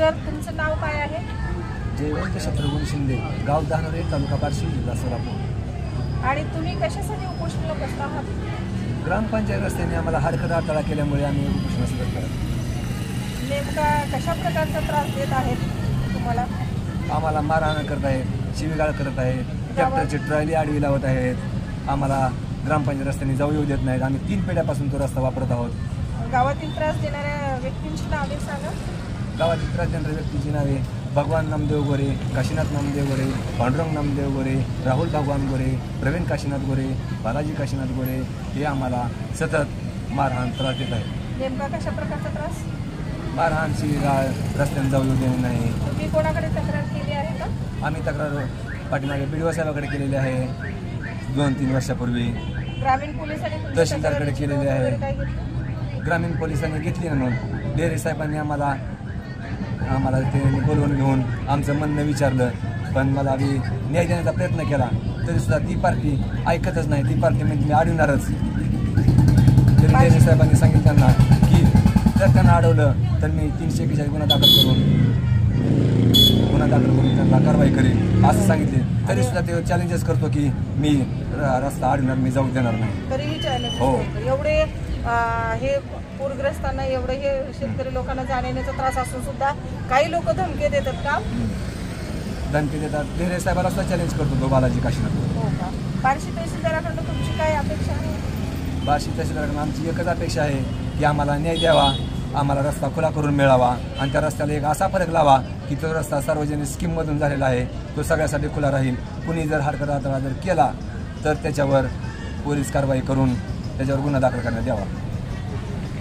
Sir तुमचं नाव काय आहे? जयवंत शत्रुघ्न शिंदे, गाव धानोरे, तालुका बार्शी, जिल्हा सोलापूर. आणि तुम्ही कशासाठी उपोषणाला बसला आहात? ग्रामपंचायत रस्त्याने आम्हाला हरकत अडथळा केल्यामुळे आम्ही उपोषणास बसलो. नेमका कशा प्रकारचा त्रास देत आहेत तुम्हाला? आम्हाला मारहाण करत आहेत, शिवीगाळ करत आहेत, ट्रॅक्टरची ट्रॉली आडवी लावत आहेत. आम्हाला ग्रामपंचायत रस्त्याने जाऊ येऊ देत नाहीत. आम्ही 3 पिढ्यापासून तो रस्ता वापरत आहोत. गावातील त्रास देणाऱ्या व्यक्तींची नावे सांगा. गावातील त्रास देणाऱ्या व्यक्तींची नावे भगवान नामदेव गोरे, काशीनाथ नामदेव गोरे, पांडुरंग नामदेव गोरे, राहुल भगवान गोरे, प्रवीण काशीनाथ गोरे, बालाजी काशीनाथ गोरे हे आम्हाला सतत मारहाण त्रास देत आहेत. नेमका कशा प्रकारचा त्रास? मारहाण, शिवीगाळ, रस्त्याने जाऊ येऊ देऊ नाही. तुम्ही कोणाकडे तक्रार केली आहे का? आम्ही तक्रार पाठीमागे BDO साहेबाकडे केलेली आहे 2-3 वर्षापूर्वी. ग्रामीण पोलिसांनी तहसीलदारकडे केलेली आहे. ग्रामीण पोलिसांनी घेतली म्हणून डेरे साहेबांनी आम्हाला ते बोलवून घेऊन आमचं म्हणणं विचारलं. पण मला आम्ही न्याय देण्याचा प्रयत्न केला तरीसुद्धा ती पार्टी ऐकतच नाही. ती पार्टी म्हणजे मी अडवणारच. तरी डेरे साहेबांनी सांगितलं त्यांना की जर त्यांना अडवलं तर मी 341 गुन्हा दाखल करून त्यांना कारवाई करेन असं सांगितले. तरीसुद्धा ते चॅलेंजेस करतो की मी रस्ता अडवणार, मी जाऊ देणार नाही. तरीही चॅलेंज हो. एवढे हे पूरग्रस्तांना एवढे हे शेतकरी लोकांना जाण्याचा त्रास असून सुद्धा काही लोक धमकी देतात का? धमकी देतात. डेरे साहेबाला सुद्धा चॅलेंज करतो तो बालाजी काशीनाथ. हो का? बार्शी तहसीलदाराकडून तुमची काय अपेक्षा आहे? बार्शी तहसीलदाराकडून आमची एकच अपेक्षा आहे की आम्हाला न्याय द्यावा, आम्हाला रस्ता खुला करून मिळावा आणि त्या रस्त्याला एक असा फरक लावा की तो रस्ता सार्वजनिक स्कीममधून झालेला आहे, तो सगळ्यासाठी खुला राहील. कुणी जर हरकत अडथळा जर केला तर त्याच्यावर पोलीस कारवाई करून त्याच्यावर गुन्हा दाखल करण्यात यावा.